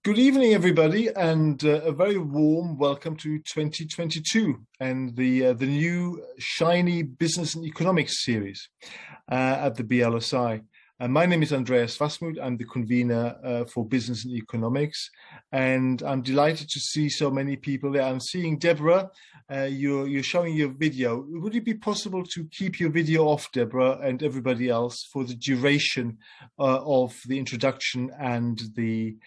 Good evening, everybody, and a very warm welcome to 2022 and the new shiny business and economics series at the BLSI. My name is Andreas Wasmuth. I'm the convener for business and economics, and I'm delighted to see so many people there. I'm seeing Deborah. You're showing your video. Would it be possible to keep your video off, Deborah, and everybody else for the duration of the introduction and the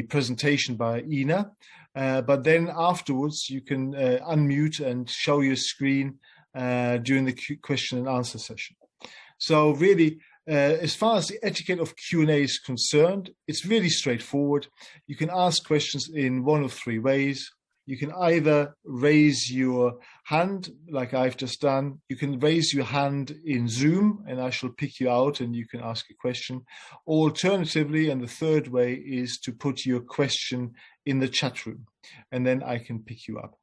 presentation by Iina, but then afterwards you can unmute and show your screen during the question and answer session. So really, as far as the etiquette of Q&A is concerned, it's really straightforward. You can ask questions in one of three ways. You can either raise your hand, like I've just done. You can raise your hand in Zoom, and I shall pick you out, and you can ask a question. Alternatively, and the third way is to put your question in the chat room, and then I can pick you up.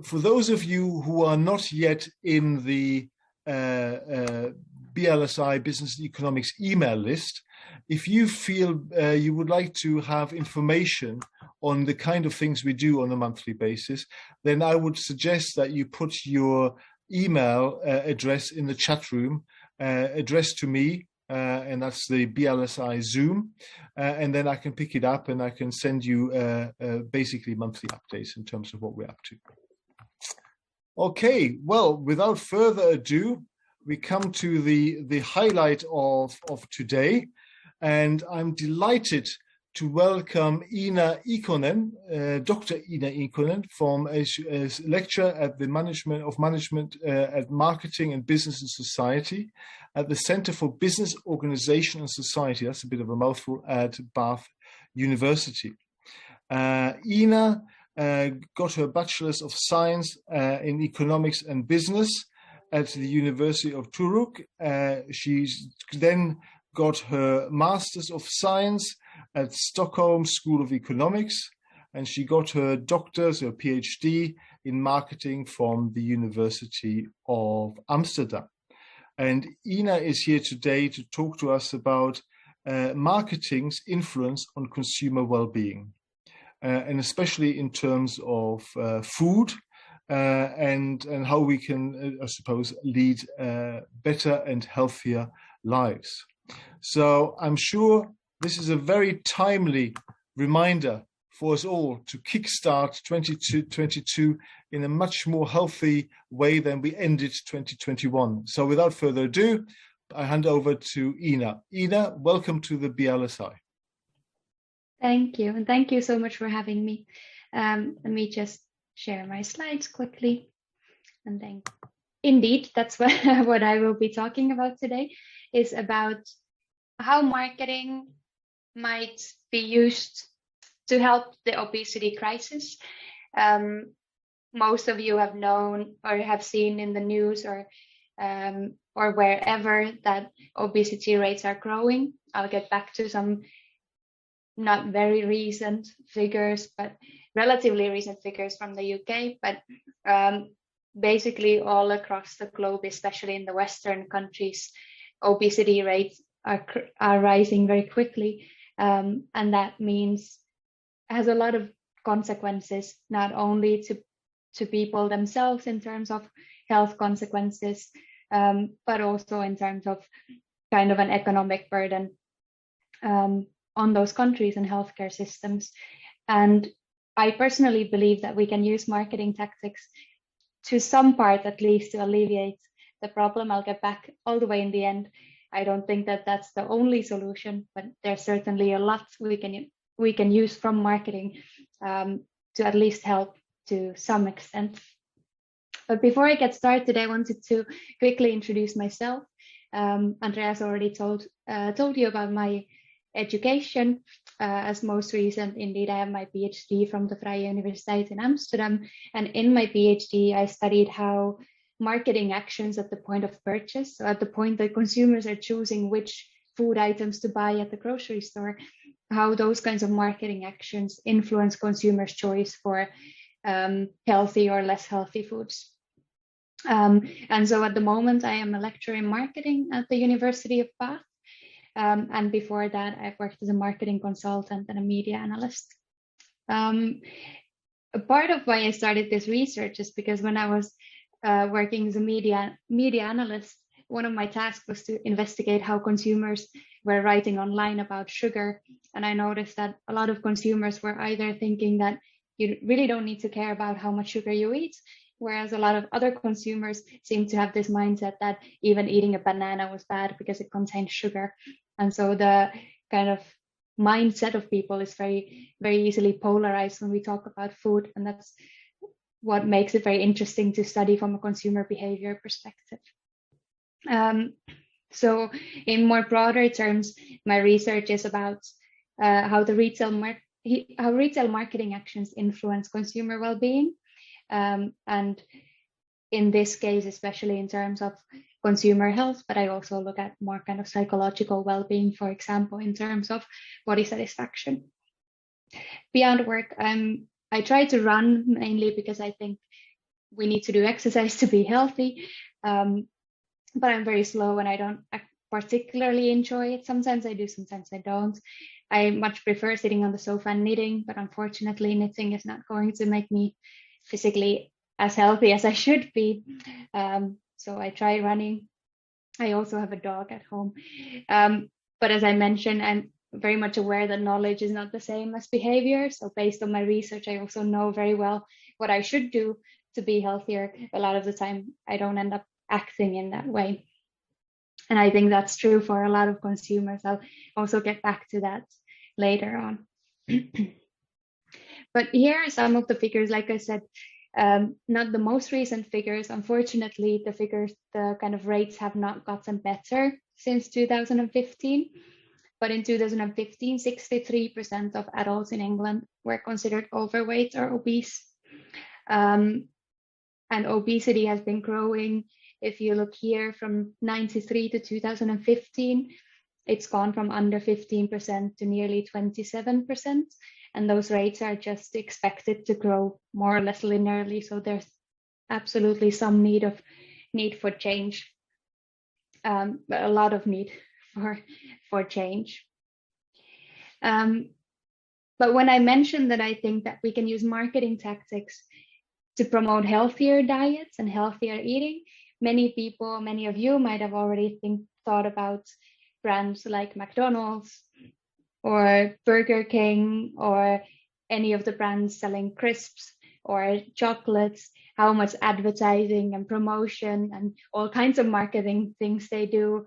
For those of you who are not yet in the BLSI Business and Economics email list, if you feel you would like to have information on the kind of things we do on a monthly basis, then I would suggest that you put your email address in the chat room, addressed to me, and that's the BLSI Zoom, and then I can pick it up and I can send you basically monthly updates in terms of what we're up to. Okay, well, without further ado, we come to the highlight of today, and I'm delighted to welcome Iina Ikonen, Dr. Iina Ikonen, from a lecturer at the Management at Marketing and Business and Society at the Center for Business, Organization and Society. That's a bit of a mouthful, at Bath University. Iina got her Bachelor's of Science in Economics and Business at the University of Turku. She's then got her Master's of Science at Stockholm School of Economics, and she got her doctor's, her PhD in marketing from the University of Amsterdam. And Iina is here today to talk to us about marketing's influence on consumer well-being, and especially in terms of food, and how we can, I suppose, lead better and healthier lives. So I'm sure this is a very timely reminder for us all to kickstart 2022 in a much more healthy way than we ended 2021. So without further ado, I hand over to Iina. Iina, welcome to the BLSI. Thank you, and thank you so much for having me. Let me just share my slides quickly, and then indeed that's what I will be talking about today, is about how marketing might be used to help the obesity crisis. Most of you have known or have seen in the news or wherever that obesity rates are growing. I'll get back to some not very recent figures, but relatively recent figures from the UK, but basically all across the globe, especially in the Western countries, obesity rates are rising very quickly, and that means has a lot of consequences, not only to people themselves in terms of health consequences, but also in terms of kind of an economic burden on those countries and healthcare systems. And I personally believe that we can use marketing tactics to some part, at least, to alleviate the problem. I'll get back all the way in the end. I don't think that that's the only solution, but there's certainly a lot we can use from marketing to at least help to some extent. But before I get started, I wanted to quickly introduce myself. Andreas already told you about my education. As most recent, indeed, I have my PhD from the Vrije Universiteit in Amsterdam, and in my PhD I studied how marketing actions at the point of purchase, so at the point that consumers are choosing which food items to buy at the grocery store, how those kinds of marketing actions influence consumers' choice for healthy or less healthy foods. And so at the moment I am a lecturer in marketing at the University of Bath, And before that, I've worked as a marketing consultant and a media analyst. A part of why I started this research is because when I was working as a media analyst, one of my tasks was to investigate how consumers were writing online about sugar. And I noticed that a lot of consumers were either thinking that you really don't need to care about how much sugar you eat, whereas a lot of other consumers seem to have this mindset that even eating a banana was bad because it contained sugar. And so the kind of mindset of people is very, very easily polarized when we talk about food. And that's what makes it very interesting to study from a consumer behavior perspective. So in more broader terms, my research is about how retail marketing actions influence consumer well-being. And in this case, especially in terms of consumer health, but I also look at more kind of psychological well-being, for example, in terms of body satisfaction. Beyond work, I try to run mainly because I think we need to do exercise to be healthy. But I'm very slow and I don't particularly enjoy it. Sometimes I do, sometimes I don't. I much prefer sitting on the sofa and knitting, but unfortunately knitting is not going to make me physically as healthy as I should be. So I try running. I also have a dog at home. But as I mentioned, I'm very much aware that knowledge is not the same as behavior. So based on my research, I also know very well what I should do to be healthier. A lot of the time, I don't end up acting in that way. And I think that's true for a lot of consumers. I'll also get back to that later on. But here are some of the figures, like I said, not the most recent figures. Unfortunately, the kind of rates have not gotten better since 2015. But in 2015, 63% of adults in England were considered overweight or obese. And obesity has been growing. If you look here from 93 to 2015, it's gone from under 15% to nearly 27%. And those rates are just expected to grow more or less linearly. So there's absolutely some need for change, a lot of need for change. But when I mentioned that I think that we can use marketing tactics to promote healthier diets and healthier eating, many of you might have already thought about brands like McDonald's or Burger King or any of the brands selling crisps or chocolates, how much advertising and promotion and all kinds of marketing things they do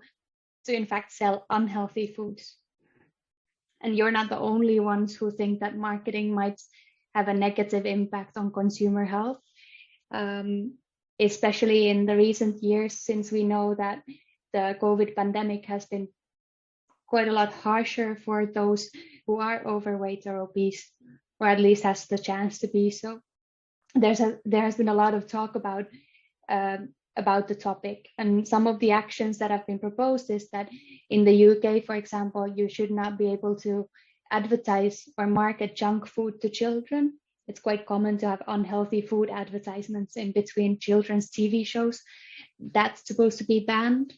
to in fact sell unhealthy foods. And you're not the only ones who think that marketing might have a negative impact on consumer health, especially in the recent years, since we know that the COVID pandemic has been quite a lot harsher for those who are overweight or obese, or at least has the chance to be so. There has been a lot of talk about the topic, and some of the actions that have been proposed is that in the UK, for example, you should not be able to advertise or market junk food to children. It's quite common to have unhealthy food advertisements in between children's TV shows. That's supposed to be banned.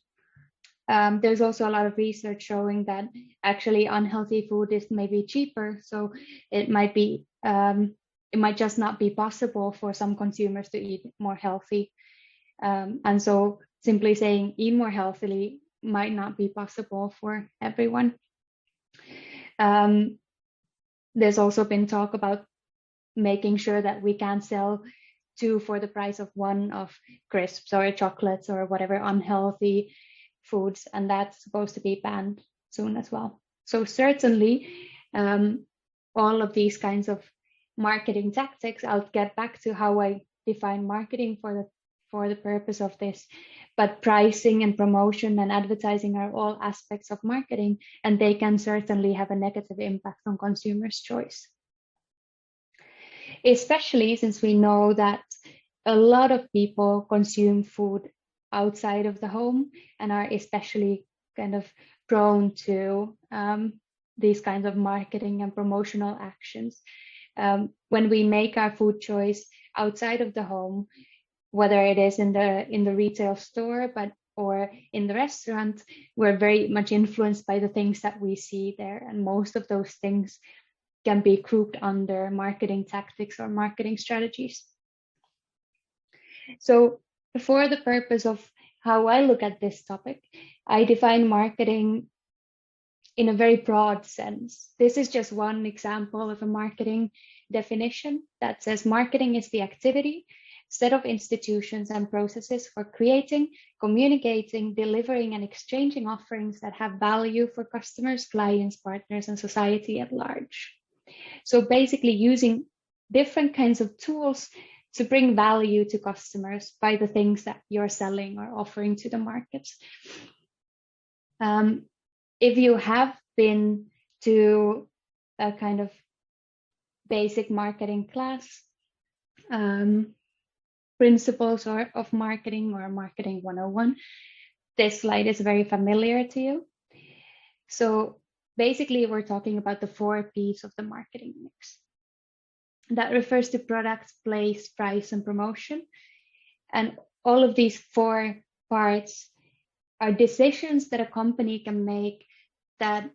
There's also a lot of research showing that actually unhealthy food is maybe cheaper, so it might just not be possible for some consumers to eat more healthy. And so simply saying eat more healthily might not be possible for everyone. There's also been talk about making sure that we can sell 2 for the price of 1 of crisps or chocolates or whatever unhealthy foods, and that's supposed to be banned soon as well. So certainly all of these kinds of marketing tactics, I'll get back to how I define marketing for the purpose of this, but pricing and promotion and advertising are all aspects of marketing, and they can certainly have a negative impact on consumers' choice. Especially since we know that a lot of people consume food outside of the home and are especially kind of prone to these kinds of marketing and promotional actions. When we make our food choice outside of the home, whether it is in the retail store, but or in the restaurant, we're very much influenced by the things that we see there. And most of those things can be grouped under marketing tactics or marketing strategies. So for the purpose of how I look at this topic, I define marketing in a very broad sense. This is just one example of a marketing definition that says marketing is the activity, set of institutions and processes for creating, communicating, delivering, and exchanging offerings that have value for customers, clients, partners, and society at large. So basically using different kinds of tools to bring value to customers by the things that you're selling or offering to the markets. If you have been to a kind of basic marketing class, principles of marketing or marketing 101, this slide is very familiar to you. So basically we're talking about the 4 P's of the marketing mix. That refers to products, place, price, and promotion. And all of these 4 parts are decisions that a company can make that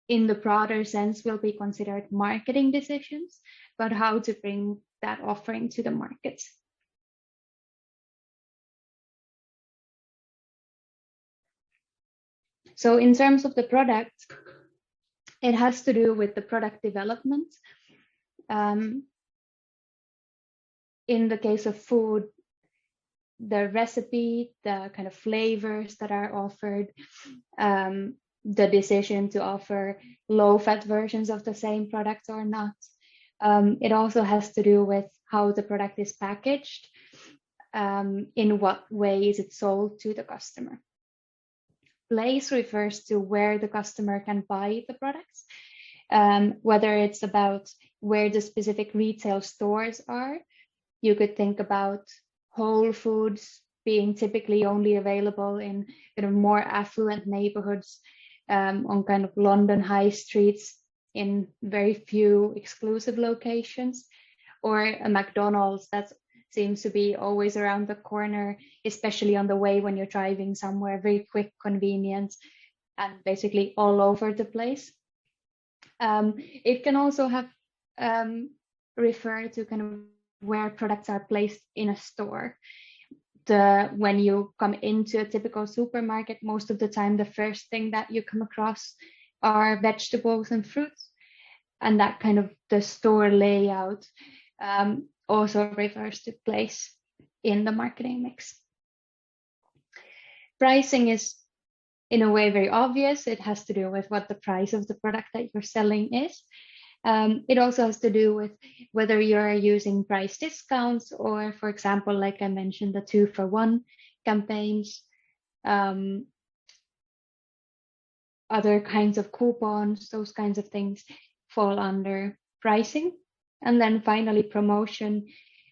in the broader sense will be considered marketing decisions, but how to bring that offering to the market. So in terms of the product, it has to do with the product development. In the case of food, the recipe, the kind of flavors that are offered, the decision to offer low-fat versions of the same product or not. It also has to do with how the product is packaged, in what way is it sold to the customer. Place refers to where the customer can buy the products, whether it's about where the specific retail stores are. You could think about Whole Foods being typically only available in kind of more affluent neighborhoods, on kind of London high streets in very few exclusive locations, or a McDonald's that seems to be always around the corner, especially on the way when you're driving somewhere, very quick, convenient, and basically all over the place. It can also have refer to kind of where products are placed in a store. When you come into a typical supermarket, most of the time the first thing that you come across are vegetables and fruits, and that kind of the store layout also refers to place in the marketing mix. Pricing is in a way very obvious. It has to do with what the price of the product that you're selling is. It also has to do with whether you're using price discounts or, for example, like I mentioned, the 2-for-1 campaigns, other kinds of coupons, those kinds of things fall under pricing. And then finally, promotion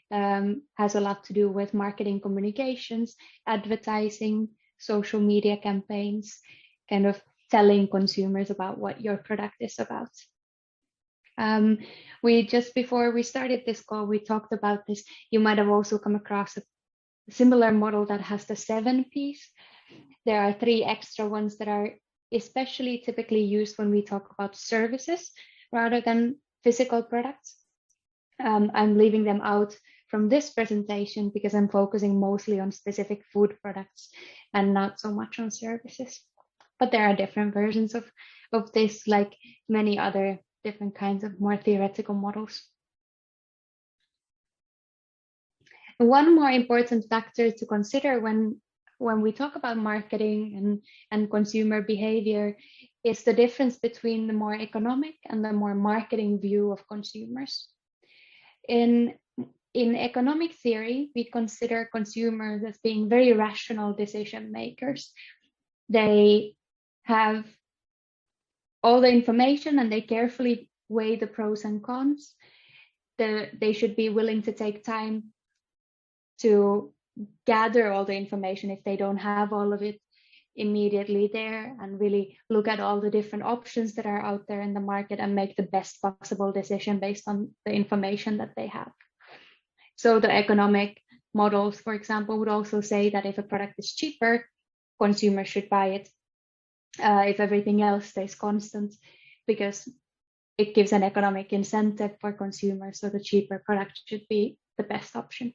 has a lot to do with marketing communications, advertising, social media campaigns, kind of telling consumers about what your product is about. Just before we started this call, we talked about this. You might have also come across a similar model that has the 7 Ps. There are 3 extra ones that are especially typically used when we talk about services rather than physical products. I'm leaving them out from this presentation because I'm focusing mostly on specific food products and not so much on services. But there are different versions of this, like many other different kinds of more theoretical models. One more important factor to consider when we talk about marketing and consumer behavior is the difference between the more economic and the more marketing view of consumers. In economic theory, we consider consumers as being very rational decision makers. They have all the information and they carefully weigh the pros and cons. They should be willing to take time to gather all the information if they don't have all of it immediately there, and really look at all the different options that are out there in the market and make the best possible decision based on the information that they have. So the economic models, for example, would also say that if a product is cheaper, consumers should buy it if everything else stays constant, because it gives an economic incentive for consumers, so the cheaper product should be the best option.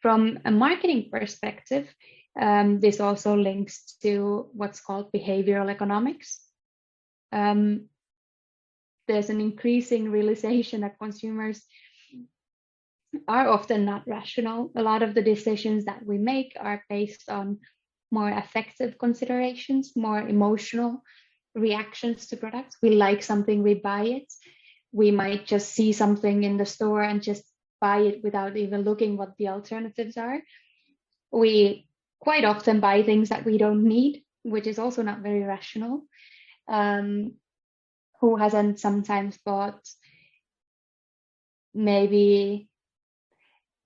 From a marketing perspective, this also links to what's called behavioral economics. There's an increasing realization that consumers are often not rational. A lot of the decisions that we make are based on more affective considerations, more emotional reactions to products. We like something, we buy it. We might just see something in the store and just buy it without even looking what the alternatives are. We quite often buy things that we don't need, which is also not very rational. Who hasn't sometimes bought maybe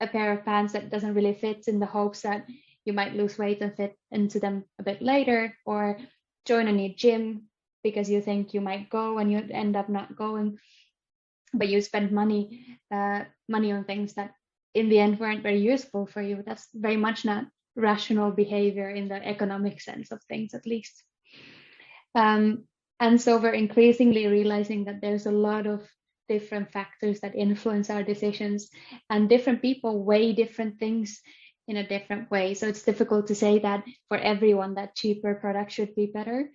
a pair of pants that doesn't really fit in the hopes that you might lose weight and fit into them a bit later, or join a new gym because you think you might go and you end up not going, but you spend money on things that in the end weren't very useful for you. That's very much not rational behavior in the economic sense of things, at least. And so we're increasingly realizing that there's a lot of different factors that influence our decisions, and different people weigh different things in a different way. So it's difficult to say that for everyone that cheaper product should be better,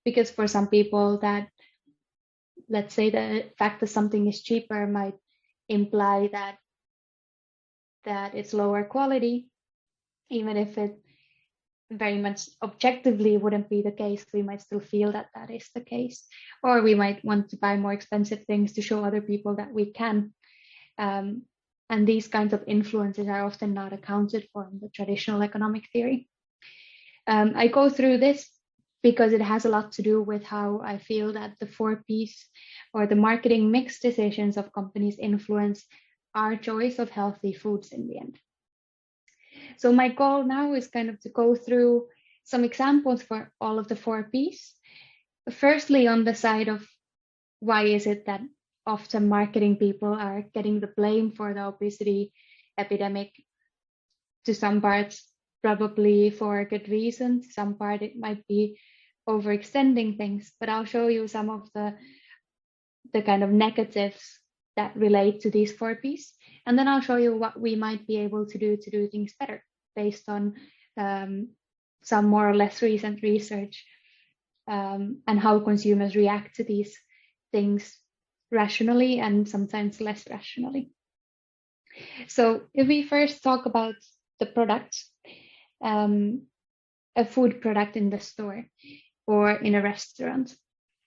because for some people that, let's say, the fact that something is cheaper might imply that it's lower quality, even if it very much objectively wouldn't be the case. We might still feel that that is the case, or we might want to buy more expensive things to show other people that we can. And these kinds of influences are often not accounted for in the traditional economic theory. I go through this because it has a lot to do with how I feel that the 4Ps or the marketing mix decisions of companies influence our choice of healthy foods in the end. So my goal now is kind of to go through some examples for all of the 4Ps. Firstly, on the side of why is it that often marketing people are getting the blame for the obesity epidemic. To some parts, probably for a good reason. To some part, it might be overextending things, but I'll show you some of the kind of negatives that relate to these 4Ps. And then I'll show you what we might be able to do things better based on some more or less recent research, and how consumers react to these things rationally and sometimes less rationally. So if we first talk about the product, a food product in the store or in a restaurant,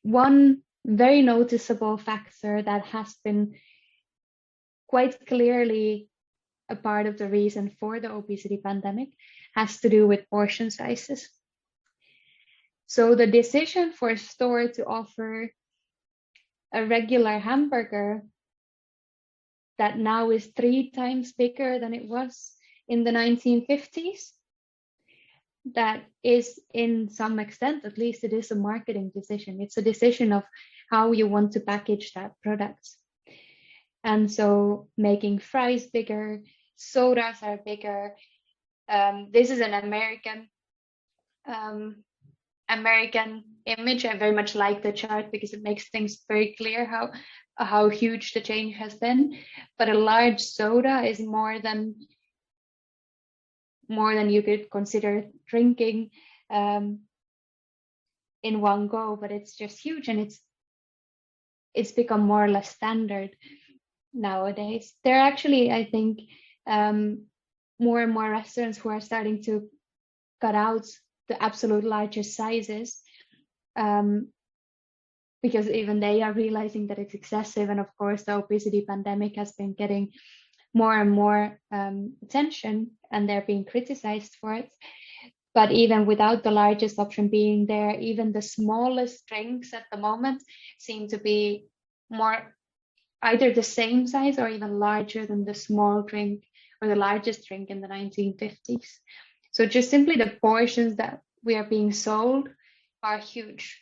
one very noticeable factor that has been quite clearly a part of the reason for the obesity pandemic has to do with portion sizes. So the decision for a store to offer a regular hamburger that now is 3 times bigger than it was in the 1950s, that is, in some extent, at least, it is a marketing decision. It's a decision of how you want to package that product. And so making fries bigger, sodas are bigger. This is an American image. I very much like the chart because it makes things very clear how huge the change has been. But a large soda is more than you could consider drinking in one go, but it's just huge, and it's become more or less standard nowadays. There are actually, I think, more and more restaurants who are starting to cut out the absolute largest sizes, because even they are realizing that it's excessive. And of course, the obesity pandemic has been getting more and more attention, and they're being criticized for it. But even without the largest option being there, even the smallest drinks at the moment seem to be more either the same size or even larger than the small drink or the largest drink in the 1950s. So just simply the portions that we are being sold are huge.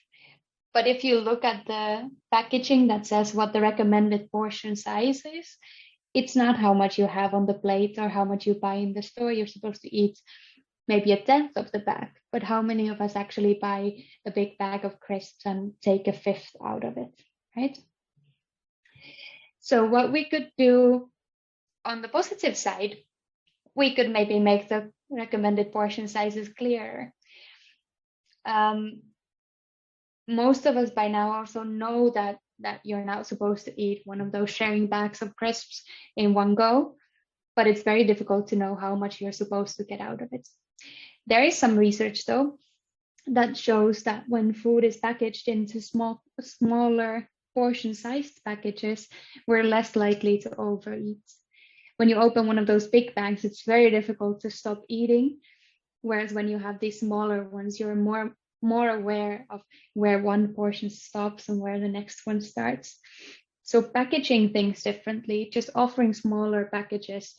But if you look at the packaging that says what the recommended portion size is, it's not how much you have on the plate or how much you buy in the store. You're supposed to eat maybe a tenth of the bag, but how many of us actually buy a big bag of crisps and take a fifth out of it, right? So what we could do on the positive side, we could maybe make the recommended portion sizes clearer. Most of us by now also know that you're not supposed to eat one of those sharing bags of crisps in one go, but it's very difficult to know how much you're supposed to get out of it. There is some research though that shows that when food is packaged into smaller portion-sized packages, we're less likely to overeat. When you open one of those big bags, it's very difficult to stop eating, whereas when you have these smaller ones, you're more aware of where one portion stops and where the next one starts. So packaging things differently, just offering smaller packages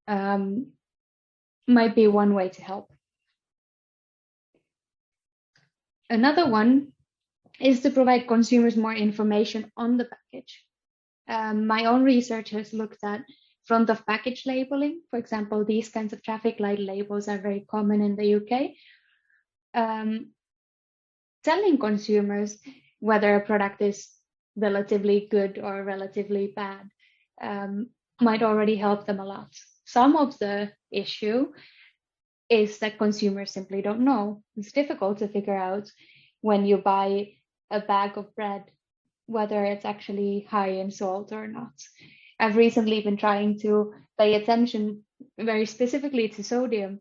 might be one way to help. Another one is to provide consumers more information on the package. My own research has looked at front of package labeling. For example, these kinds of traffic light labels are very common in the UK. Telling consumers whether a product is relatively good or relatively bad might already help them a lot. Some of the issue is that consumers simply don't know. It's difficult to figure out when you buy a bag of bread whether it's actually high in salt or not. I've recently been trying to pay attention very specifically to sodium,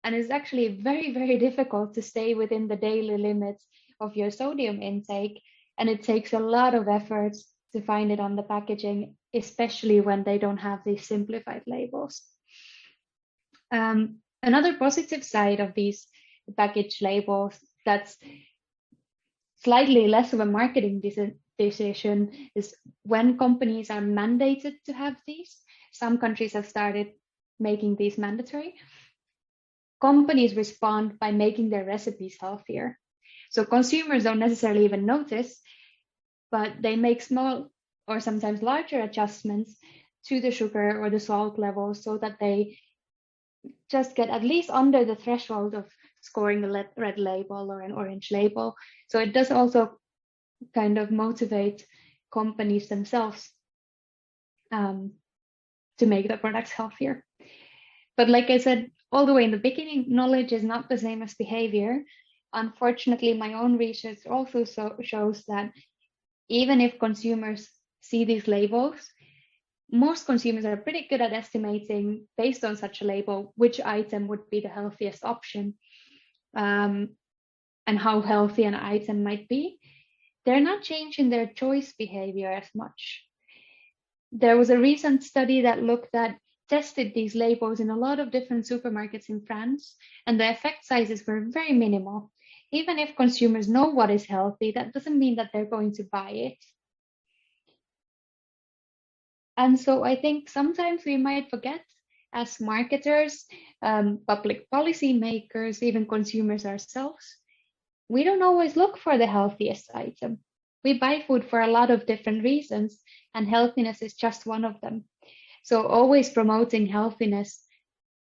and it's actually very, very difficult to stay within the daily limits of your sodium intake, and it takes a lot of effort to find it on the packaging, especially when they don't have these simplified labels. Another positive side of these package labels that's slightly less of a marketing decision is when companies are mandated to have these. Some countries have started making these mandatory. Companies respond by making their recipes healthier. So consumers don't necessarily even notice, but they make small or sometimes larger adjustments to the sugar or the salt levels so that they just get at least under the threshold of scoring a red label or an orange label. So it does also kind of motivate companies themselves to make the products healthier. But like I said, all the way in the beginning, knowledge is not the same as behavior. Unfortunately, my own research also shows that even if consumers see these labels, most consumers are pretty good at estimating, based on such a label, which item would be the healthiest option and how healthy an item might be. They're not changing their choice behavior as much. There was a recent study that tested these labels in a lot of different supermarkets in France, and the effect sizes were very minimal. Even if consumers know what is healthy, that doesn't mean that they're going to buy it. And so I think sometimes we might forget, as marketers, public policy makers, even consumers ourselves, we don't always look for the healthiest item. We buy food for a lot of different reasons, and healthiness is just one of them. So always promoting healthiness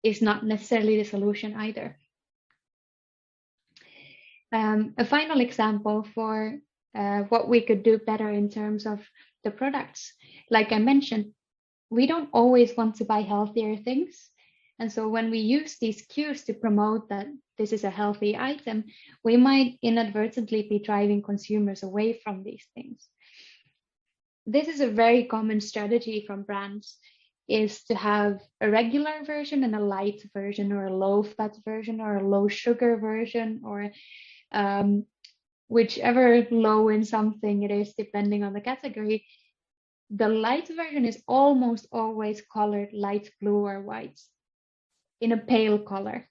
is not necessarily the solution either. A final example for what we could do better in terms of the products. Like I mentioned, we don't always want to buy healthier things. And so when we use these cues to promote that this is a healthy item, we might inadvertently be driving consumers away from these things. This is a very common strategy from brands, is to have a regular version and a light version, or a low fat version, or a low sugar version, or whichever low in something it is, depending on the category. The light version is almost always colored light blue or white in a pale color.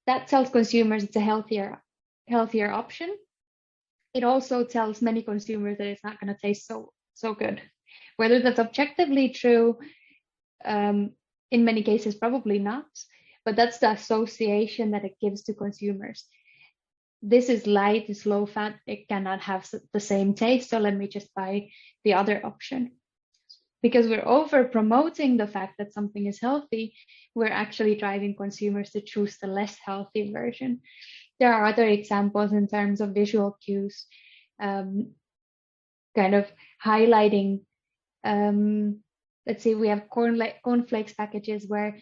That tells consumers it's a healthier option. It also tells many consumers that it's not going to taste so good. Whether that's objectively true, in many cases, probably not, but that's the association that it gives to consumers. This is light, it's low fat, it cannot have the same taste, so let me just buy the other option. because we're over promoting the fact that something is healthy, we're actually driving consumers to choose the less healthy version. There are other examples in terms of visual cues, kind of highlighting, let's say we have cornflakes packages where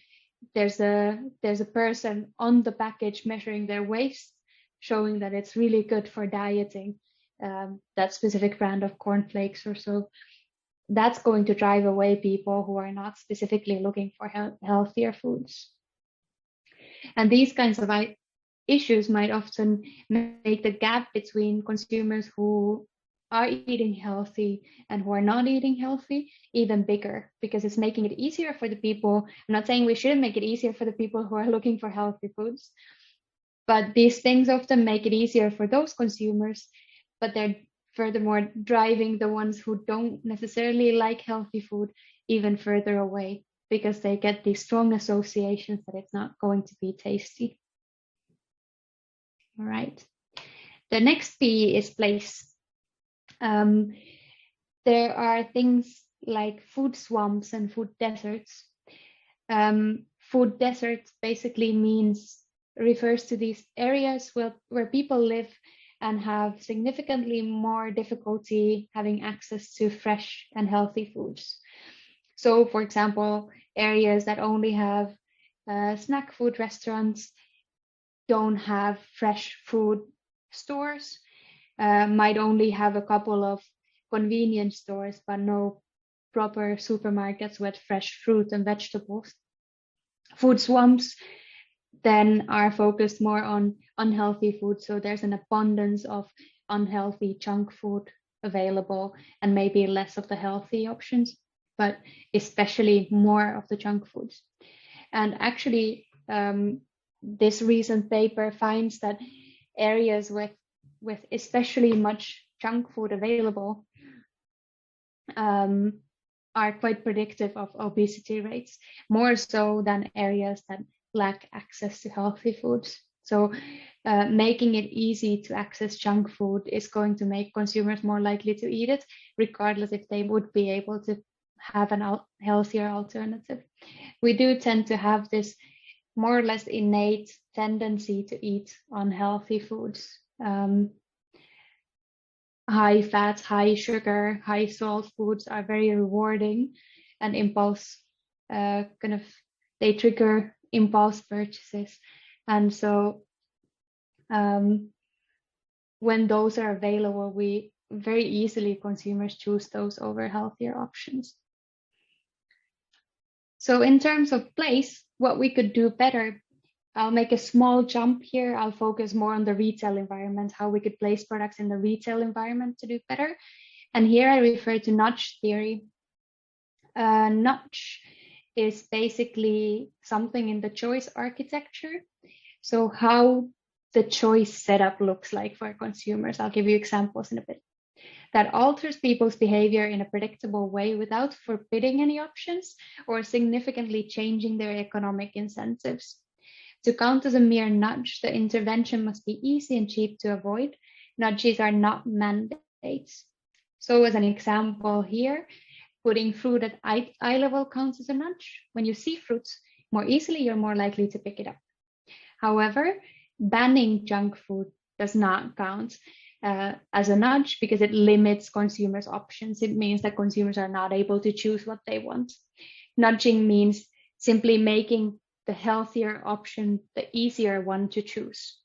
there's a person on the package measuring their waist, showing that it's really good for dieting, that specific brand of cornflakes or so. That's going to drive away people who are not specifically looking for healthier foods. And these kinds of issues might often make the gap between consumers who are eating healthy and who are not eating healthy even bigger, because it's making it easier for the people. I'm not saying we shouldn't make it easier for the people who are looking for healthy foods, but these things often make it easier for those consumers, but they're furthermore driving the ones who don't necessarily like healthy food even further away, because they get these strong associations that it's not going to be tasty. All right. The next P is place. There are things like food swamps and food deserts. Food deserts basically refers to these areas where people live and have significantly more difficulty having access to fresh and healthy foods. So, for example, areas that only have snack food restaurants, don't have fresh food stores, might only have a couple of convenience stores, but no proper supermarkets with fresh fruit and vegetables. Food swamps then are focused more on unhealthy food. So there's an abundance of unhealthy junk food available and maybe less of the healthy options, but especially more of the junk foods. And actually, this recent paper finds that areas with especially much junk food available are quite predictive of obesity rates, more so than areas that lack access to healthy foods. So making it easy to access junk food is going to make consumers more likely to eat it, regardless if they would be able to have a healthier alternative. We do tend to have this more or less innate tendency to eat unhealthy foods. High fat, high sugar, high salt foods are very rewarding, and they trigger impulse purchases. And so when those are available, very easily consumers choose those over healthier options. So in terms of place, what we could do better, I'll make a small jump here. I'll focus more on the retail environment, how we could place products in the retail environment to do better. And here I refer to nudge theory. Nudge is basically something in the choice architecture. So how the choice setup looks like for consumers. I'll give you examples in a bit. That alters people's behavior in a predictable way without forbidding any options or significantly changing their economic incentives. To count as a mere nudge, the intervention must be easy and cheap to avoid. Nudges are not mandates. So as an example here, putting fruit at eye level counts as a nudge. When you see fruits more easily, you're more likely to pick it up. However, banning junk food does not count as a nudge because it limits consumers' options. It means that consumers are not able to choose what they want. Nudging means simply making the healthier option the easier one to choose.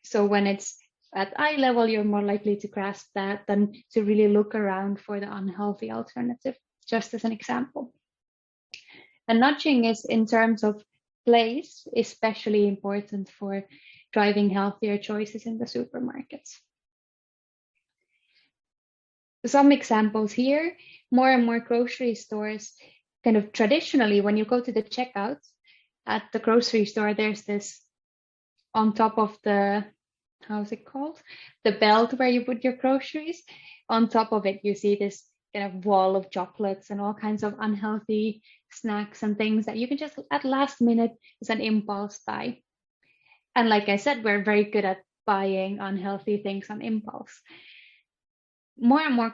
So when it's at eye level, you're more likely to grasp that than to really look around for the unhealthy alternative, just as an example. And nudging is, in terms of place, especially important for driving healthier choices in the supermarkets. Some examples here, more and more grocery stores, kind of traditionally, when you go to the checkout at the grocery store, there's this on top of the, how's it called? The belt where you put your groceries. On top of it, you see this kind of wall of chocolates and all kinds of unhealthy snacks and things that you can just at last minute as an impulse buy. And like I said, we're very good at buying unhealthy things on impulse. more and more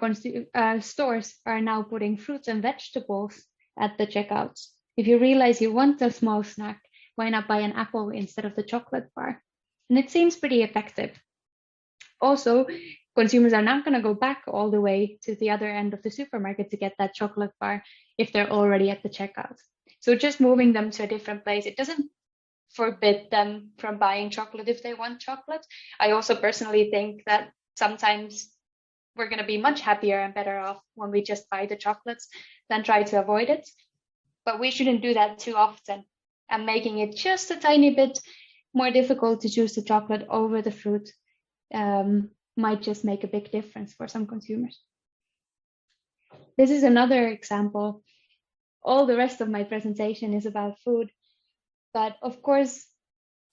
stores are now putting fruits and vegetables at the checkouts. If you realize you want a small snack, why not buy an apple instead of the chocolate bar? And it seems pretty effective. Also, consumers are not going to go back all the way to the other end of the supermarket to get that chocolate bar if they're already at the checkout. So just moving them to a different place, it doesn't forbid them from buying chocolate if they want chocolate. I also personally think that sometimes we're going to be much happier and better off when we just buy the chocolates than try to avoid it. But we shouldn't do that too often, and making it just a tiny bit more difficult to choose the chocolate over the fruit might just make a big difference for some consumers. This is another example. All the rest of my presentation is about food, but of course,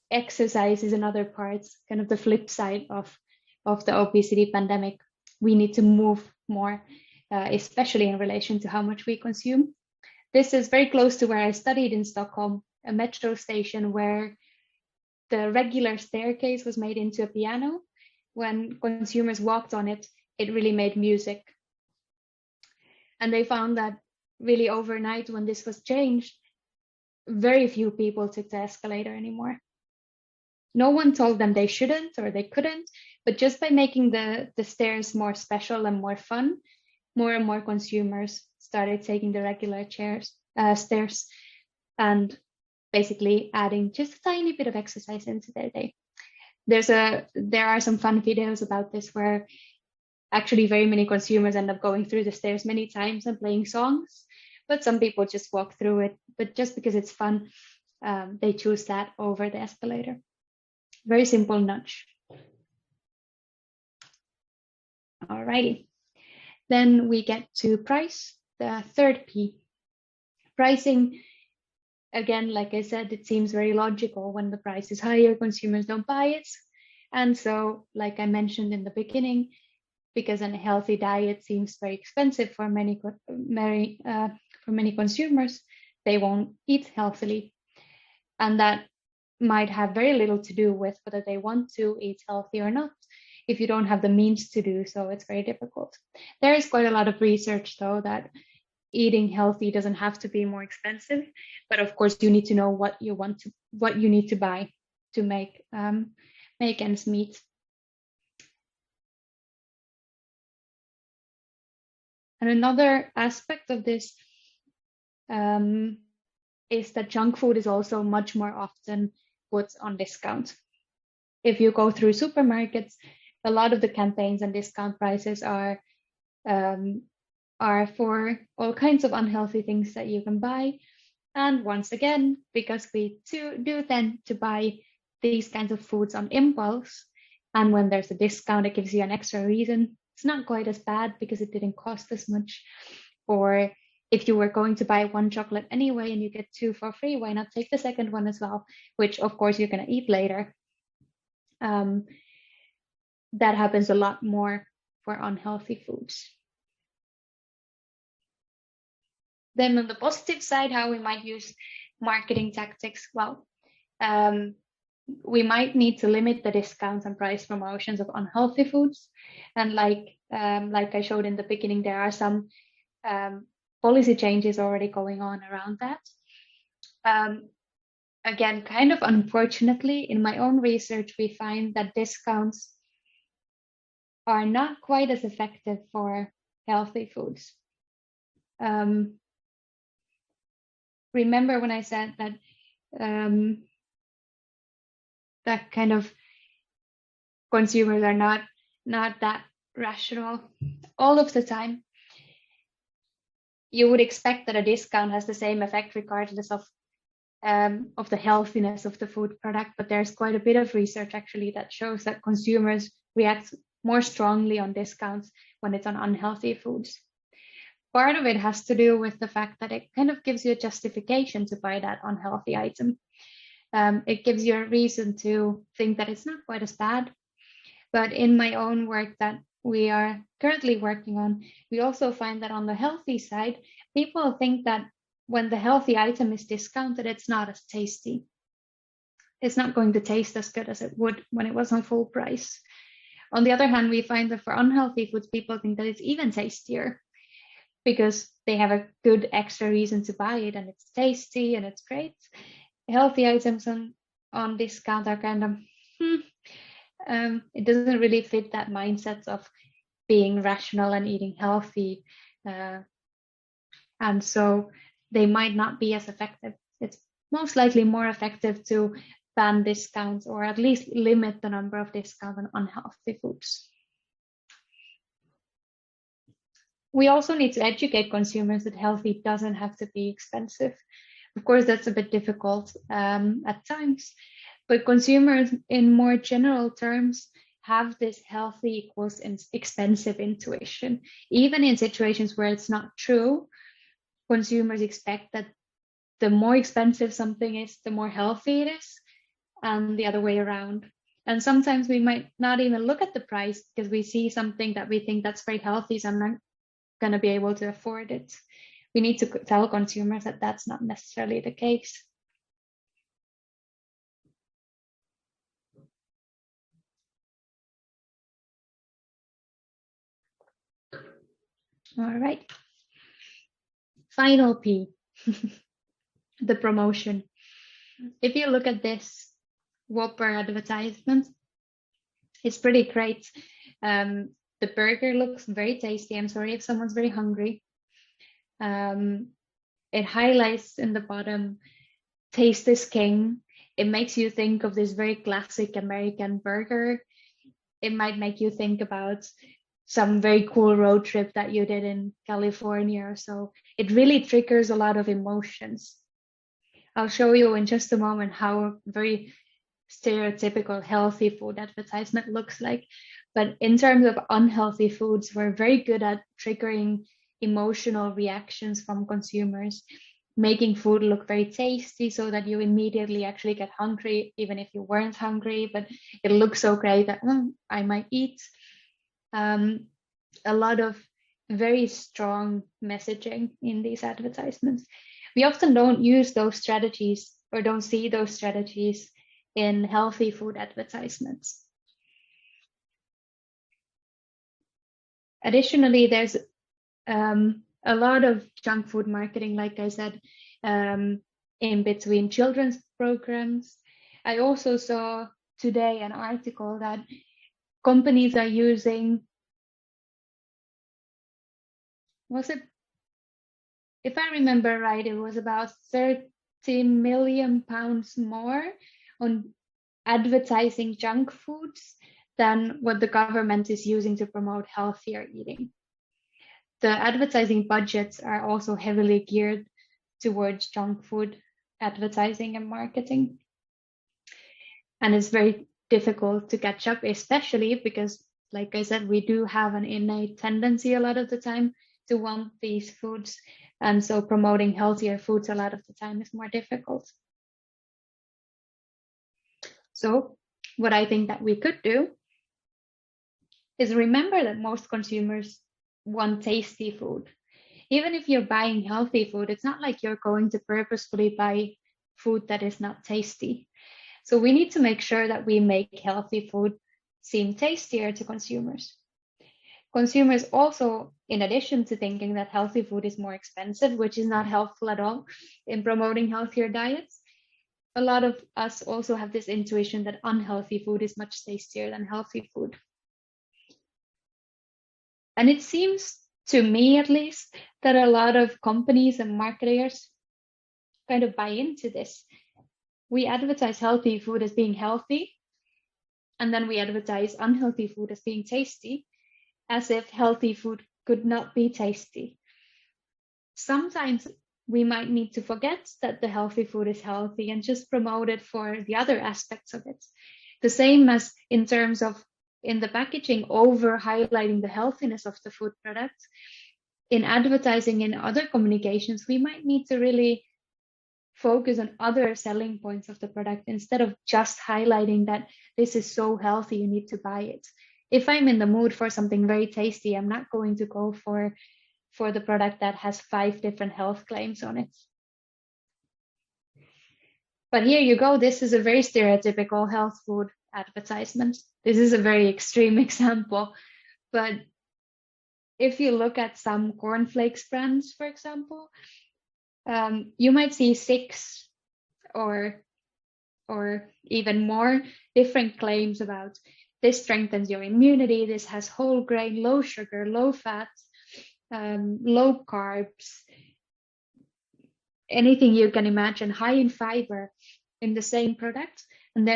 exercise is another part, kind of the flip side of the obesity pandemic. We need to move more, especially in relation to how much we consume. This is very close to where I studied in Stockholm, a metro station where the regular staircase was made into a piano. When consumers walked on it, it really made music. And they found that really overnight, when this was changed, very few people took the escalator anymore. No one told them they shouldn't or they couldn't, but just by making the stairs more special and more fun, more and more consumers started taking the regular stairs and basically adding just a tiny bit of exercise into their day. There are some fun videos about this where actually very many consumers end up going through the stairs many times and playing songs, but some people just walk through it. But just because it's fun, they choose that over the escalator. Very simple nudge. Alrighty. Then we get to price, the third P. Pricing, again, like I said, it seems very logical. When the price is higher, consumers don't buy it. And so, like I mentioned in the beginning, because a healthy diet seems very expensive for many consumers, they won't eat healthily. And that might have very little to do with whether they want to eat healthy or not. If you don't have the means to do so, it's very difficult. There is quite a lot of research, though, that eating healthy doesn't have to be more expensive, but of course you need to know what you need to buy to make ends meet. And another aspect of this is that junk food is also much more often put on discount. If you go through supermarkets, a lot of the campaigns and discount prices are for all kinds of unhealthy things that you can buy. And once again, because we do tend to buy these kinds of foods on impulse, and when there's a discount, it gives you an extra reason. It's not quite as bad because it didn't cost as much. Or if you were going to buy one chocolate anyway and you get two for free, why not take the second one as well, which of course you're going to eat later. That happens a lot more for unhealthy foods. Then on the positive side, how we might use marketing tactics. Well, we might need to limit the discounts and price promotions of unhealthy foods. And like I showed in the beginning, there are some policy changes already going on around that. Again, kind of unfortunately, in my own research, we find that discounts are not quite as effective for healthy foods. Remember when I said that that kind of consumers are not that rational all of the time? You would expect that a discount has the same effect regardless of the healthiness of the food product, but there's quite a bit of research actually that shows that consumers react more strongly on discounts when it's on unhealthy foods. Part of it has to do with the fact that it kind of gives you a justification to buy that unhealthy item. It gives you a reason to think that it's not quite as bad. But in my own work that we are currently working on, we also find that on the healthy side, people think that when the healthy item is discounted, it's not as tasty. It's not going to taste as good as it would when it was on full price. On the other hand, we find that for unhealthy foods, people think that it's even tastier because they have a good extra reason to buy it, and it's tasty and it's great. Healthy items on discount are kind of, it doesn't really fit that mindset of being rational and eating healthy. And so they might not be as effective. It's most likely more effective to ban discounts or at least limit the number of discounts on unhealthy foods. We also need to educate consumers that healthy doesn't have to be expensive. Of course, that's a bit difficult at times, but consumers in more general terms have this healthy equals expensive intuition. Even in situations where it's not true, consumers expect that the more expensive something is, the more healthy it is, and the other way around. And sometimes we might not even look at the price because we see something that we think that's very healthy, so I'm not going to be able to afford it. We need to tell consumers that that's not necessarily the case. All right. Final P, the promotion. If you look at this Whopper advertisement, it's pretty great. The burger looks very tasty. I'm sorry if someone's very hungry. It highlights in the bottom, taste is king. It makes you think of this very classic American burger. It might make you think about some very cool road trip that you did in California or so. It really triggers a lot of emotions. I'll show you in just a moment how a very stereotypical healthy food advertisement looks like. But in terms of unhealthy foods, we're very good at triggering emotional reactions from consumers, making food look very tasty so that you immediately actually get hungry, even if you weren't hungry, but it looks so great that I might eat. A lot of very strong messaging in these advertisements. We often don't use those strategies or don't see those strategies in healthy food advertisements. Additionally, there's a lot of junk food marketing, like I said, in between children's programs. I also saw today an article that companies are using, if I remember right, it was about 30 million pounds more on advertising junk foods than what the government is using to promote healthier eating. The advertising budgets are also heavily geared towards junk food advertising and marketing. And it's very difficult to catch up, especially because, like I said, we do have an innate tendency a lot of the time to want these foods. And so promoting healthier foods a lot of the time is more difficult. So what I think that we could do is remember that most consumers want tasty food. Even if you're buying healthy food, it's not like you're going to purposefully buy food that is not tasty. So we need to make sure that we make healthy food seem tastier to consumers. Consumers also, in addition to thinking that healthy food is more expensive, which is not helpful at all in promoting healthier diets, a lot of us also have this intuition that unhealthy food is much tastier than healthy food. And it seems, to me at least, that a lot of companies and marketers kind of buy into this. We advertise healthy food as being healthy, and then we advertise unhealthy food as being tasty, as if healthy food could not be tasty. Sometimes we might need to forget that the healthy food is healthy and just promote it for the other aspects of it. The same as in terms of in the packaging, over highlighting the healthiness of the food product. In advertising, in other communications, we might need to really focus on other selling points of the product instead of just highlighting that this is so healthy, you need to buy it. If I'm in the mood for something very tasty, I'm not going to go for the product that has 5 different health claims on it. But here you go. This is a very stereotypical health food advertisements. This is a very extreme example, but if you look at some cornflakes brands, for example, you might see 6 or even more different claims about this strengthens your immunity, this has whole grain, low sugar, low fat, low carbs, anything you can imagine, high in fiber in the same product. And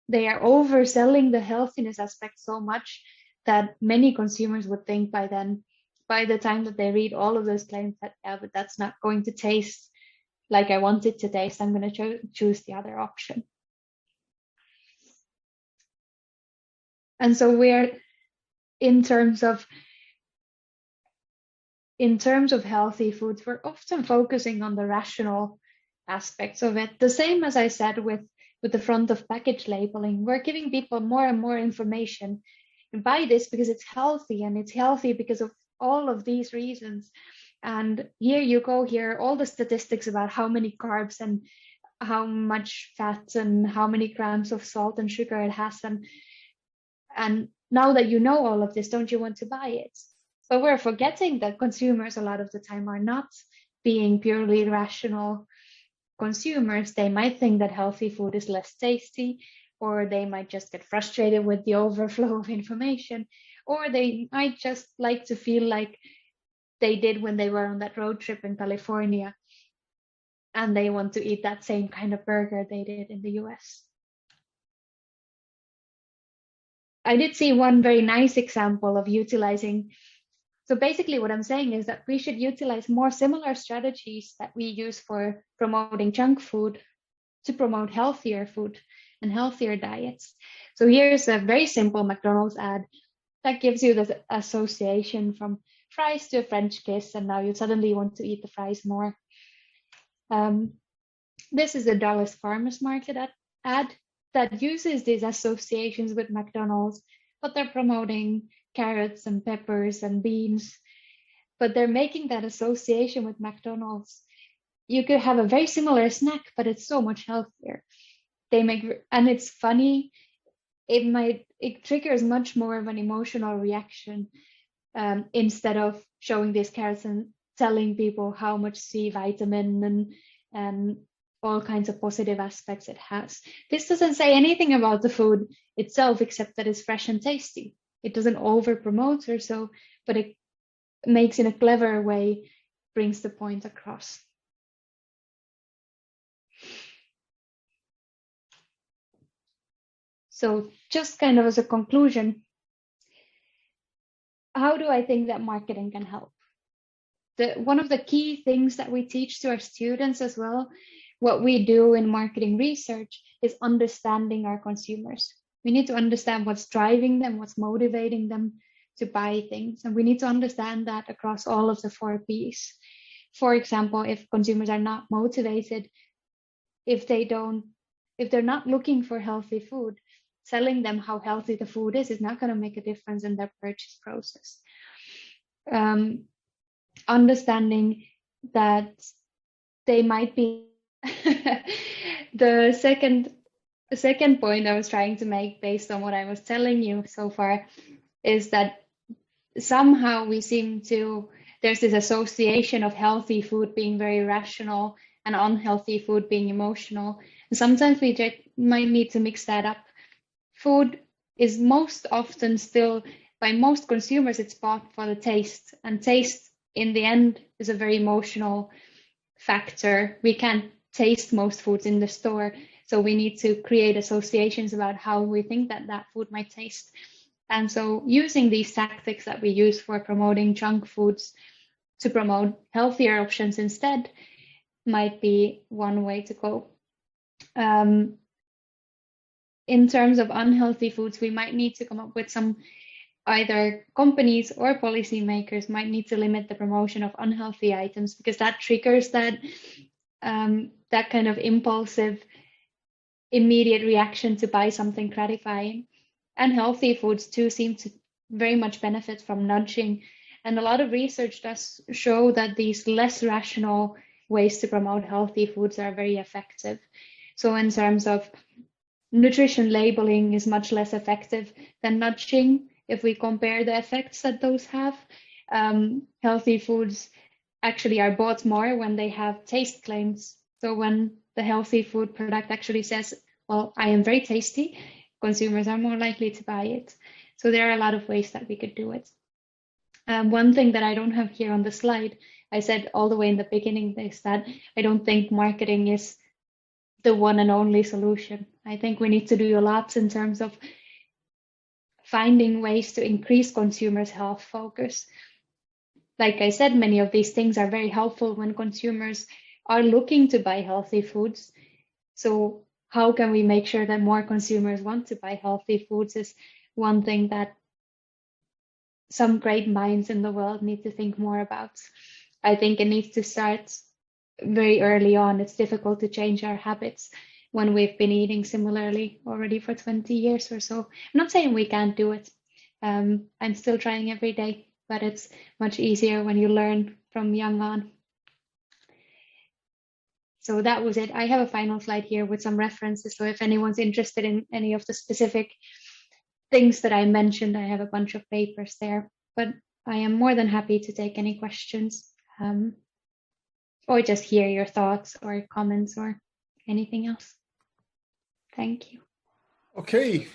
they are overselling the healthiness aspect so much that many consumers would think by the time that they read all of those claims that, yeah, but that's not going to taste like I want it to taste, I'm going to choose the other option. And so we're in terms of healthy foods, we're often focusing on the rational aspects of it. The same as I said with the front of package labeling, we're giving people more and more information. And buy this because it's healthy, and it's healthy because of all of these reasons. And here you go, here are all the statistics about how many carbs and how much fat and how many grams of salt and sugar it has. And now that you know all of this, don't you want to buy it? But we're forgetting that consumers a lot of the time are not being purely rational consumers. They might think that healthy food is less tasty, or they might just get frustrated with the overflow of information, or they might just like to feel like they did when they were on that road trip in California, and they want to eat that same kind of burger they did in the US. I did see one very nice example of utilizing. So basically what I'm saying is that we should utilize more similar strategies that we use for promoting junk food to promote healthier food and healthier diets. So here's a very simple McDonald's ad that gives you the association from fries to a French kiss, and now you suddenly want to eat the fries more. This is a Dallas Farmers Market ad that uses these associations with McDonald's, but they're promoting carrots and peppers and beans, but they're making that association with McDonald's. You could have a very similar snack, but it's so much healthier. And it's funny. It triggers much more of an emotional reaction instead of showing these carrots and telling people how much C vitamin and all kinds of positive aspects it has. This doesn't say anything about the food itself except that it's fresh and tasty. It doesn't over promote or so, but it makes in a clever way, brings the point across. So just kind of as a conclusion, how do I think that marketing can help? One of the key things that we teach to our students as well, what we do in marketing research, is understanding our consumers. We need to understand what's driving them, what's motivating them to buy things. And we need to understand that across all of the 4 Ps. For example, if consumers are not motivated, if they're not looking for healthy food, telling them how healthy the food is not going to make a difference in their purchase process. Understanding that they might be the second point I was trying to make based on what I was telling you so far is that somehow there's this association of healthy food being very rational and unhealthy food being emotional. And sometimes we might need to mix that up. Food is most often still, by most consumers, it's bought for the taste, and taste in the end is a very emotional factor. We can't taste most foods in the store, so we need to create associations about how we think that food might taste. And so using these tactics that we use for promoting junk foods to promote healthier options instead might be one way to go. In terms of unhealthy foods, we might need to come up with either companies or policymakers might need to limit the promotion of unhealthy items, because that triggers that kind of impulsive, immediate reaction to buy something gratifying. And healthy foods too seem to very much benefit from nudging. And a lot of research does show that these less rational ways to promote healthy foods are very effective. So in terms of nutrition labeling is much less effective than nudging if we compare the effects that those have. Healthy foods actually are bought more when they have taste claims. So when the healthy food product actually says, well, I am very tasty, consumers are more likely to buy it. So there are a lot of ways that we could do it. One thing that I don't have here on the slide, I said all the way in the beginning, is that I don't think marketing is the one and only solution. I think we need to do a lot in terms of finding ways to increase consumers' health focus. Like I said, many of these things are very helpful when consumers are looking to buy healthy foods. So how can we make sure that more consumers want to buy healthy foods is one thing that some great minds in the world need to think more about. I think it needs to start very early on. It's difficult to change our habits when we've been eating similarly already for 20 years or so. I'm not saying we can't do it. I'm still trying every day, but it's much easier when you learn from young on. So that was it. I have a final slide here with some references. So if anyone's interested in any of the specific things that I mentioned, I have a bunch of papers there, but I am more than happy to take any questions or just hear your thoughts or comments or anything else. Thank you. Okay,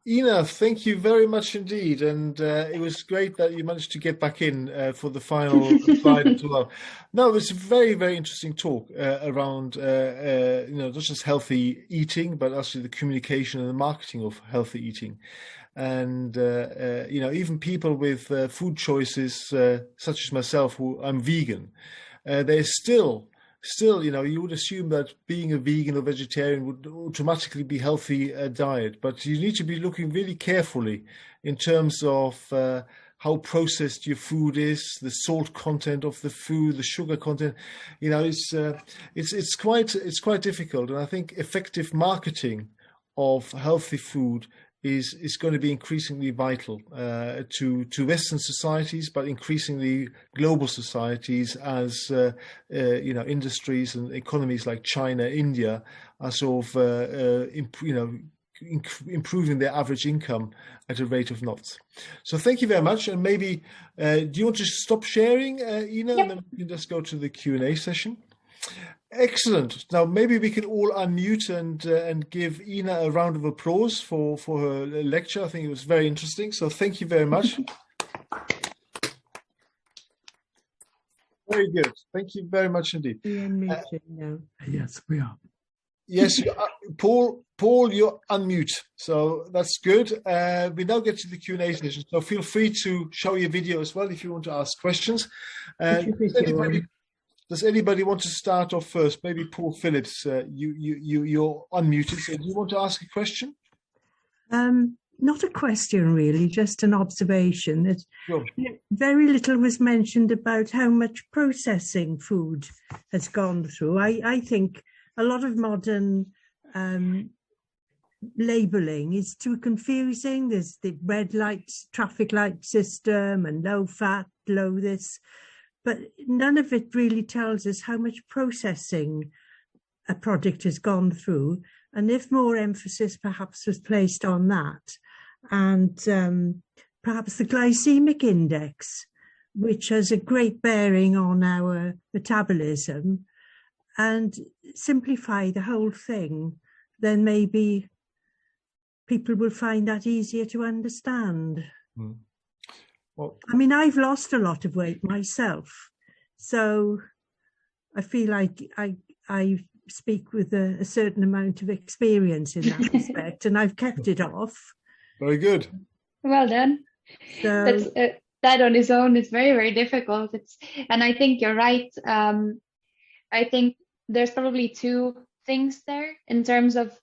Iina, thank you very much indeed. And it was great that you managed to get back in for the final slide as well. No, it was a very, very interesting talk around, not just healthy eating, but actually the communication and the marketing of healthy eating. And, even people with food choices, such as myself, who I'm vegan, they're still, you would assume that being a vegan or vegetarian would automatically be healthy diet, but you need to be looking really carefully in terms of how processed your food is, the salt content of the food, the sugar content. It's quite difficult, and I think effective marketing of healthy food is going to be increasingly vital to Western societies, but increasingly global societies as industries and economies like China, India are sort of improving their average income at a rate of knots. So thank you very much. And maybe do you want to stop sharing, Iina, Yep. and then we can just go to the Q&A session? Excellent. Now maybe we can all unmute and give Iina a round of applause for her lecture. I think it was very interesting. So thank you very much. Very good. Thank you very much indeed. We are muted now. Yes, we are. Yes, Paul, you're unmute. So that's good. We now get to the Q&A session. So feel free to show your video as well if you want to ask questions. Does anybody want to start off first? Maybe Paul Phillips, you're unmuted. So do you want to ask a question? Not a question, really, just an observation that Sure. very little was mentioned about how much processing food has gone through. I think a lot of modern labelling is too confusing. There's the red light, traffic light system and low fat, low this. But none of it really tells us how much processing a product has gone through. And if more emphasis perhaps was placed on that, and perhaps the glycemic index, which has a great bearing on our metabolism, and simplify the whole thing, then maybe people will find that easier to understand. Mm. Well, I mean, I've lost a lot of weight myself, so I feel like I speak with a certain amount of experience in that respect, and I've kept it off. very good. Well done. So That on its own is very, very difficult. And I think you're right. I think there's probably two things there in terms of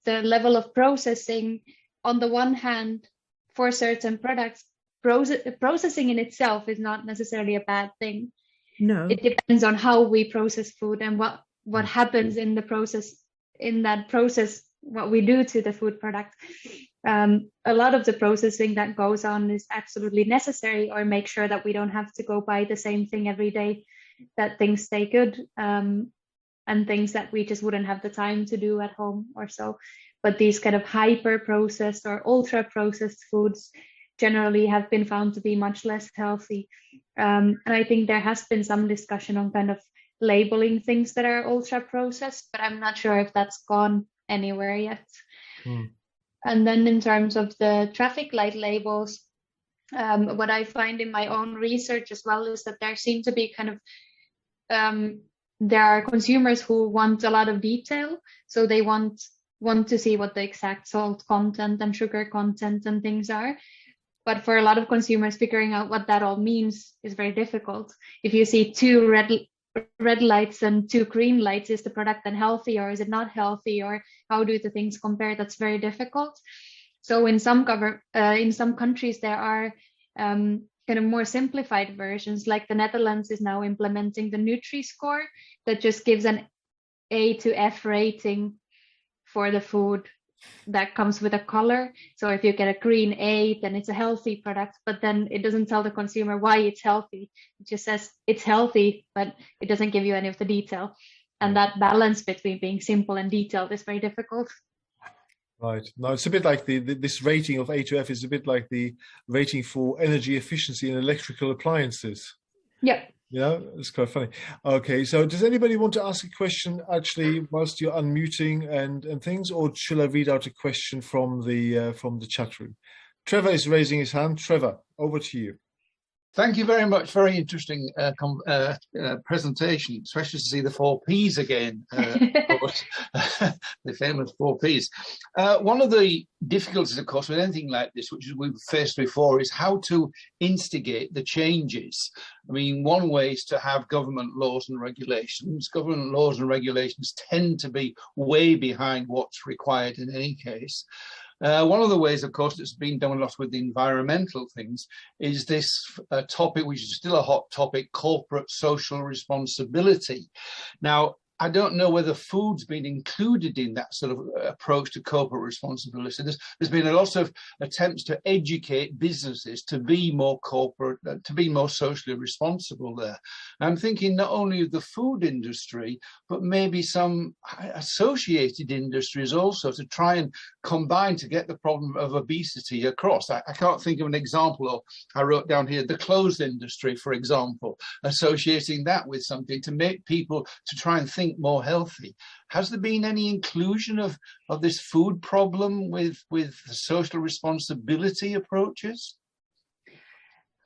the level of processing. On the one hand, for certain products, processing in itself is not necessarily a bad thing. no, It depends on how we process food and what happens in the process, what we do to the food product. A lot of the processing that goes on is absolutely necessary, or make sure that we don't have to go buy the same thing every day, that things stay good, and things that we just wouldn't have the time to do at home or so. but these kind of hyper processed or ultra processed foods generally have been found to be much less healthy. And I think there has been some discussion on kind of labeling things that are ultra processed, but I'm not sure if that's gone anywhere yet. And then in terms of the traffic light labels, what I find in my own research as well is that there seem to be kind of there are consumers who want a lot of detail, so they want to see what the exact salt content and sugar content and things are. But for a lot of consumers, figuring out what that all means is very difficult. If you see 2 red lights and 2 green lights, is the product then healthy or is it not healthy, or how do the things compare? That's very difficult. So in some countries there are kind of more simplified versions, like the Netherlands is now implementing the Nutri-Score that just gives an A to F rating for the food that comes with a color. So if you get a green A, then it's a healthy product, but then it doesn't tell the consumer why it's healthy. It just says it's healthy, but it doesn't give you any of the detail. And that balance between being simple and detailed is very difficult. Right. No, it's a bit like this rating of A to F is a bit like the rating for energy efficiency in electrical appliances. Yeah. Yeah, it's quite funny. Okay, so does anybody want to ask a question actually whilst you're unmuting and things, or shall I read out a question from the chat room? Trevor is raising his hand. Trevor, over to you. Thank you very much. Very interesting presentation, especially to see the 4 Ps again. Of course, the famous 4 Ps. One of the difficulties, of course, with anything like this, which we've faced before, is how to instigate the changes. I mean, one way is to have government laws and regulations. Government laws and regulations tend to be way behind what's required in any case. One of the ways, of course, that's been done a lot with the environmental things is this topic, which is still a hot topic, corporate social responsibility. Now, I don't know whether food's been included in that sort of approach to corporate responsibility. There's been a lot of attempts to educate businesses to be more corporate, to be more socially responsible there. I'm thinking not only of the food industry, but maybe some associated industries also, to try and combine to get the problem of obesity across. I can't think of an example, or I wrote down here, the clothes industry, for example, associating that with something to make people to try and think more healthy. Has there been any inclusion of this food problem with social responsibility approaches?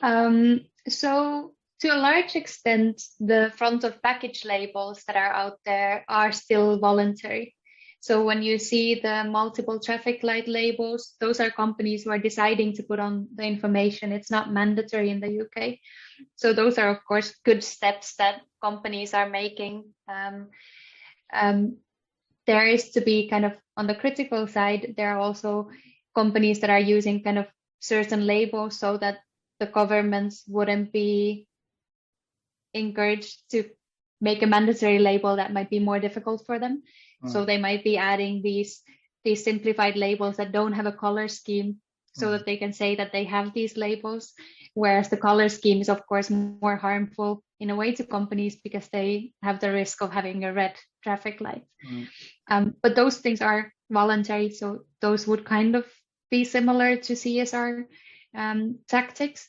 So to a large extent, the front of package labels that are out there are still voluntary. So when you see the multiple traffic light labels, those are companies who are deciding to put on the information. It's not mandatory in the UK. So those are, of course, good steps that companies are making. There is to be kind of on the critical side, there are also companies that are using kind of certain labels so that the governments wouldn't be encouraged to make a mandatory label that might be more difficult for them. So they might be adding these simplified labels that don't have a color scheme so that they can say that they have these labels, whereas the color scheme is, of course, more harmful in a way to companies because they have the risk of having a red traffic light. But those things are voluntary, so those would kind of be similar to CSR tactics.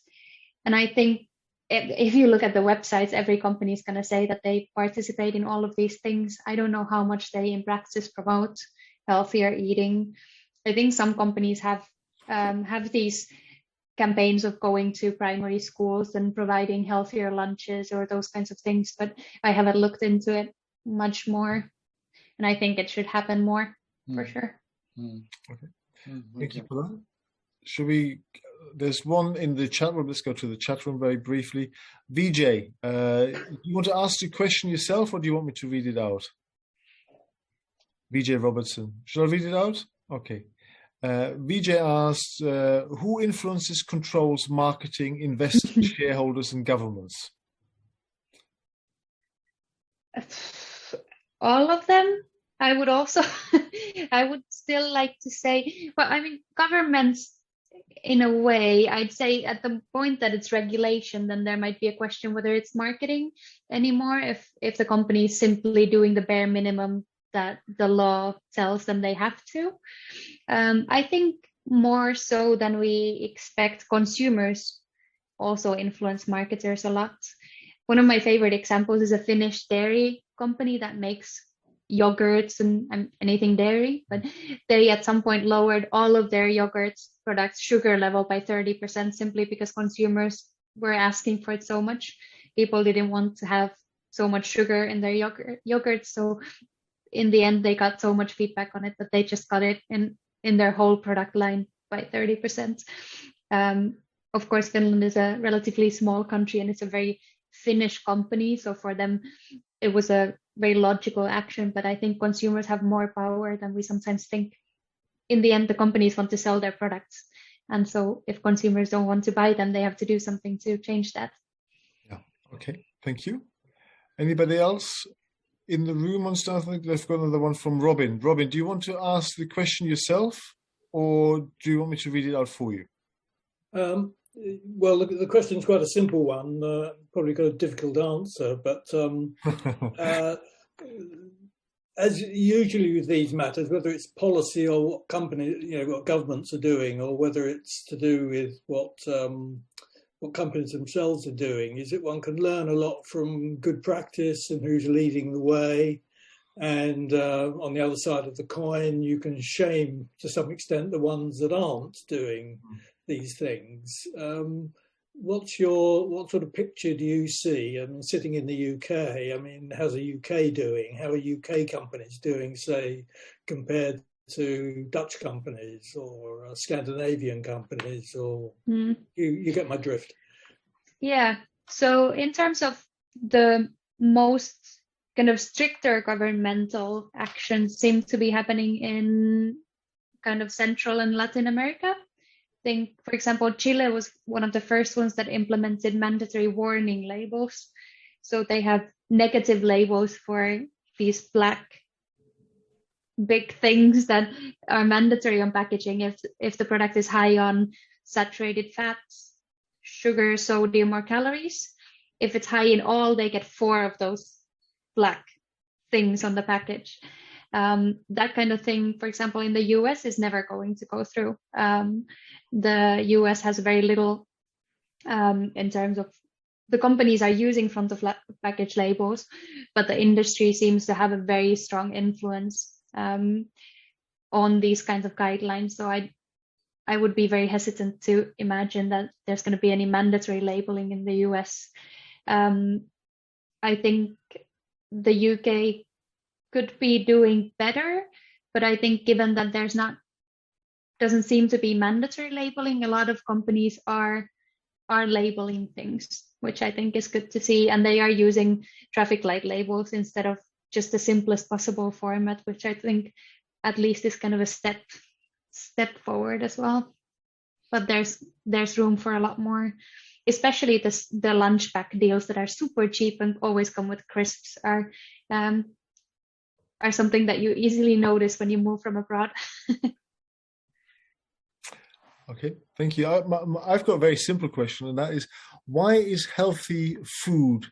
And I think if you look at the websites, every company is going to say that they participate in all of these things. I don't know how much they in practice promote healthier eating. I think some companies have these campaigns of going to primary schools and providing healthier lunches or those kinds of things, but I haven't looked into it much more, and I think it should happen more for sure. Okay. Thank you for that. Should we? There's one in the chat room. Let's go to the chat room very briefly. VJ, do you want to ask the question yourself, or do you want me to read it out? VJ Robertson. Shall I read it out? Okay. VJ asks, who influences, controls marketing, investors, shareholders, and governments? All of them. I would also, I would still like to say, well, I mean, governments, in a way, I'd say at the point that it's regulation, then there might be a question whether it's marketing anymore. If the company is simply doing the bare minimum that the law tells them they have to. I think more so than we expect, consumers also influence marketers a lot. One of my favorite examples is a Finnish dairy company that makes yogurts and anything dairy, but they at some point lowered all of their yogurt products sugar level by 30% simply because consumers were asking for it so much. People didn't want to have so much sugar in their yogurt. So in the end, they got so much feedback on it that they just got it in their whole product line by 30%. Of course, Finland is a relatively small country and it's a very Finnish company. So for them, it was a very logical action. But I think consumers have more power than we sometimes think. In the end, the companies want to sell their products. And so if consumers don't want to buy them, they have to do something to change that. Yeah. Okay. Thank you. Anybody else in the room on stuff? I think I've got another one from Robin. Robin, do you want to ask the question yourself or do you want me to read it out for you? Well, the question's quite a simple one. Probably got a difficult answer, but as usually with these matters, whether it's policy or what company, what governments are doing, or whether it's to do with what companies themselves are doing, is that one can learn a lot from good practice and who's leading the way. And on the other side of the coin, you can shame to some extent the ones that aren't doing these things. What sort of picture do you see? I mean, sitting in the UK, I mean, how's the UK doing? How are UK companies doing, say, compared to Dutch companies or Scandinavian companies? Or you get my drift. Yeah. So in terms of the most kind of stricter governmental actions seem to be happening in kind of Central and Latin America. I think, for example, Chile was one of the first ones that implemented mandatory warning labels. So they have negative labels for these black big things that are mandatory on packaging if the product is high on saturated fats, sugar, sodium, or calories. If it's high in all, they get 4 of those black things on the package. That kind of thing, for example, in the US is never going to go through. The US has very little in terms of the companies are using front of package labels, but the industry seems to have a very strong influence on these kinds of guidelines. So I would be very hesitant to imagine that there's going to be any mandatory labeling in the US. I think the UK could be doing better, but I think given that doesn't seem to be mandatory labeling, a lot of companies are labeling things, which I think is good to see, and they are using traffic light labels instead of just the simplest possible format, which I think at least is kind of a step forward as well. But there's room for a lot more, especially the lunch pack deals that are super cheap and always come with crisps are something that you easily notice when you move from abroad. Okay, thank you. I've got a very simple question, and that is, why is healthy food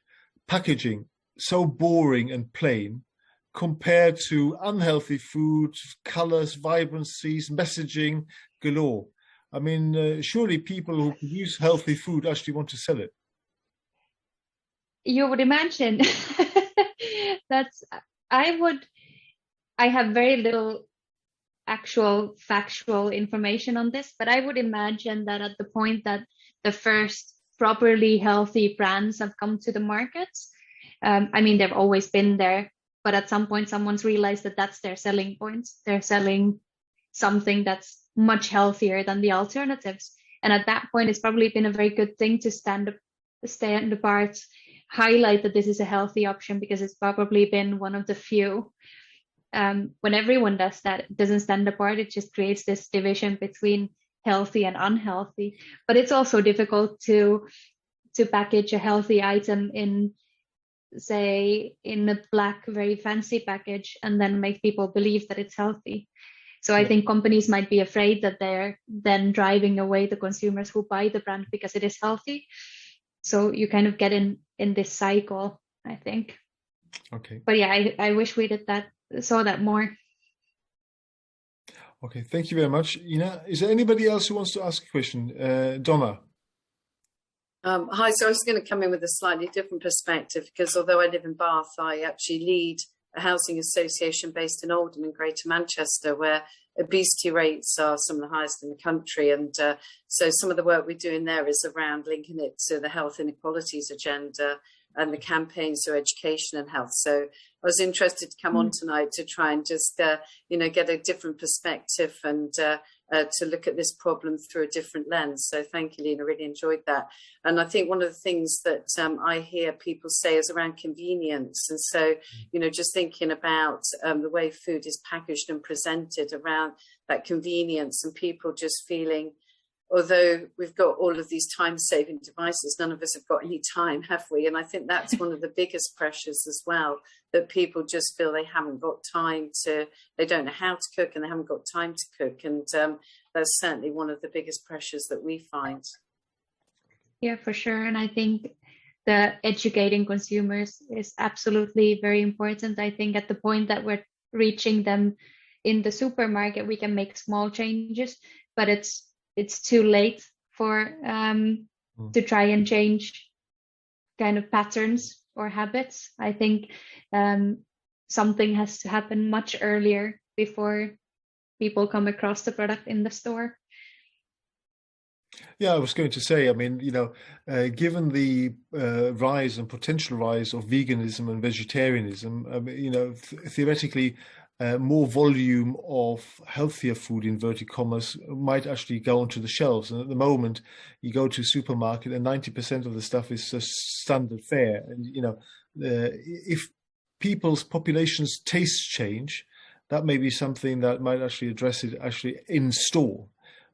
packaging so boring and plain compared to unhealthy food, colors, vibrancies, messaging galore? I mean, surely people who produce healthy food actually want to sell it. You would imagine. I have very little actual factual information on this, but I would imagine that at the point that the first properly healthy brands have come to the markets, I mean, they've always been there, but at some point someone's realized that that's their selling point. They're selling something that's much healthier than the alternatives. And at that point, it's probably been a very good thing to stand apart, highlight that this is a healthy option, because it's probably been one of the few. When everyone does that, it doesn't stand apart, it just creates this division between healthy and unhealthy. But it's also difficult to package a healthy item in, say, in a black, very fancy package and then make people believe that it's healthy. So I think companies might be afraid that they're then driving away the consumers who buy the brand because it is healthy. So you kind of get in this cycle, I think. Okay. But yeah, I wish we did that saw that more. Okay, thank you very much, Iina. Is there anybody else who wants to ask a question? Donna. Hi, so I was going to come in with a slightly different perspective, because although I live in Bath, I actually lead a housing association based in Oldham in Greater Manchester, where obesity rates are some of the highest in the country. And so some of the work we're doing there is around linking it to the health inequalities agenda and the campaigns to education and health. So I was interested to come on tonight to try and just, get a different perspective and to look at this problem through a different lens. So thank you, Iina, I really enjoyed that. And I think one of the things that I hear people say is around convenience. And so, just thinking about the way food is packaged and presented around that convenience, and people just feeling, although we've got all of these time-saving devices, none of us have got any time, have we? And I think that's one of the biggest pressures as well, that people just feel they haven't got time to, they don't know how to cook and they haven't got time to cook. And that's certainly one of the biggest pressures that we find. Yeah, for sure. And I think the educating consumers is absolutely very important. I think at the point that we're reaching them in the supermarket, we can make small changes, but it's too late for to try and change kind of patterns or habits. I think something has to happen much earlier before people come across the product in the store. Yeah, I was going to say, I mean, given the rise and potential rise of veganism and vegetarianism, theoretically, more volume of healthier food, inverted commas, might actually go onto the shelves. And at the moment, you go to a supermarket and 90% of the stuff is just standard fare. And, if people's population's tastes change, that may be something that might actually address it actually in store.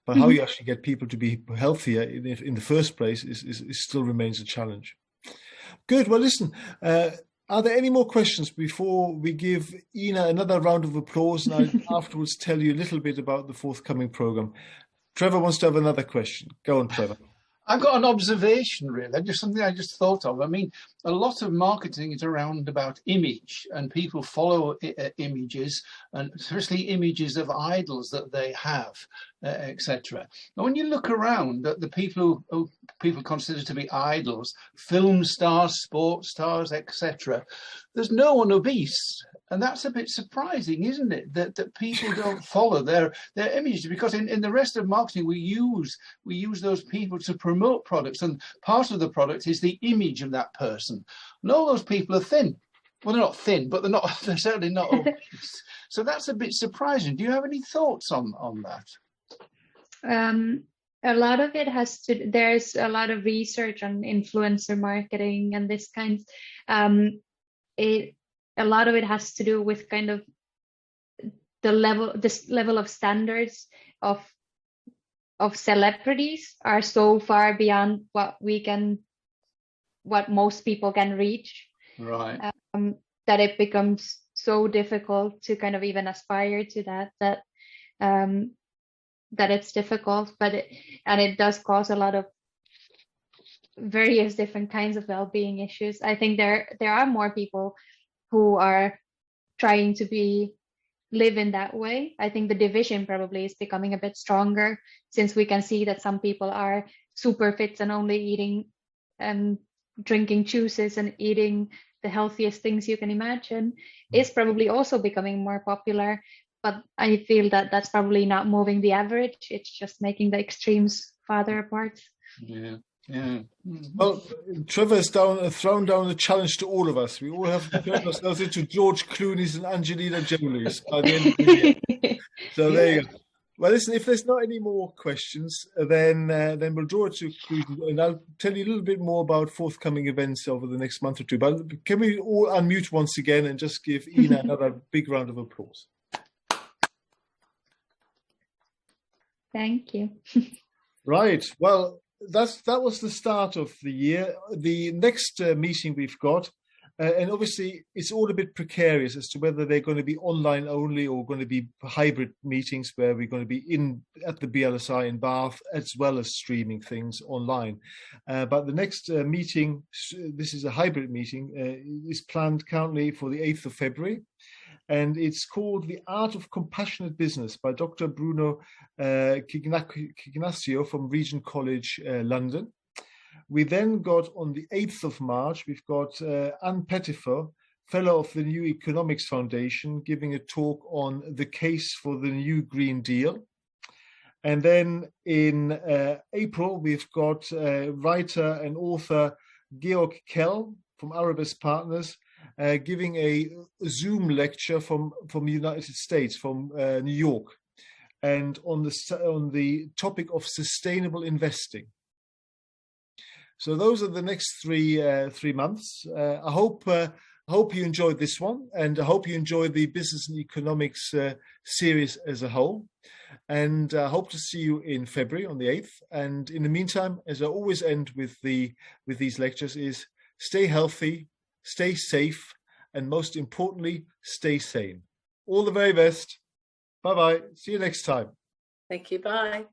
But how you actually get people to be healthier in the first place is still remains a challenge. Good. Well, listen, are there any more questions before we give Iina another round of applause, and I'll afterwards tell you a little bit about the forthcoming program? Trevor wants to have another question. Go on, Trevor. I've got an observation, really, just something I just thought of. I mean, a lot of marketing is around about image, and people follow images, and especially images of idols that they have, etc. Now, when you look around at the people who people consider to be idols, film stars, sports stars, etc., there's no one obese. And that's a bit surprising, isn't it? That people don't follow their images, because in the rest of marketing we use those people to promote products, and part of the product is the image of that person. And all those people are thin. Well, they're not thin, but they're certainly not obese. So that's a bit surprising. Do you have any thoughts on that? A lot of it there's a lot of research on influencer marketing and this kind. A lot of it has to do with kind of this level of standards of celebrities are so far beyond what most people can reach. Right. That it becomes so difficult to kind of even aspire to that it's difficult, and it does cause a lot of various different kinds of well-being issues. I think there are more people who are trying to live in that way. I think the division probably is becoming a bit stronger, since we can see that some people are super fit and only eating drinking juices and eating the healthiest things you can imagine is probably also becoming more popular. But I feel that that's probably not moving the average. It's just making the extremes farther apart. Yeah. Yeah. Well, Trevor's thrown down the challenge to all of us. We all have to turn ourselves into George Clooney's and Angelina Jolie's by the end of the year. So there you go. Well, listen, if there's not any more questions, then we'll draw it to a conclusion, and I'll tell you a little bit more about forthcoming events over the next month or two. But can we all unmute once again and just give Iina another big round of applause? Thank you. Right. Well, that was the start of the year. The next meeting we've got, and obviously it's all a bit precarious as to whether they're going to be online only or going to be hybrid meetings where we're going to be at the BLSI in Bath, as well as streaming things online. But the next meeting, this is a hybrid meeting, is planned currently for the 8th of February. and it's called The Art of Compassionate Business by Dr. Bruno Cignacio from Regent College, London. We then got on the 8th of March, we've got Anne Pettifer, Fellow of the New Economics Foundation, giving a talk on the case for the New Green Deal. And then in April, we've got writer and author Georg Kell from Arabesque Partners, giving a Zoom lecture from the United States, from New York, and on the topic of sustainable investing. So those are the next three months. I hope you enjoyed this one, and I hope you enjoyed the business and economics series as a whole. And I hope to see you in February on the 8th. And in the meantime, as I always end with these lectures, is stay healthy, stay safe, and most importantly, stay sane. All the very best. Bye-bye. See you next time. Thank you. Bye.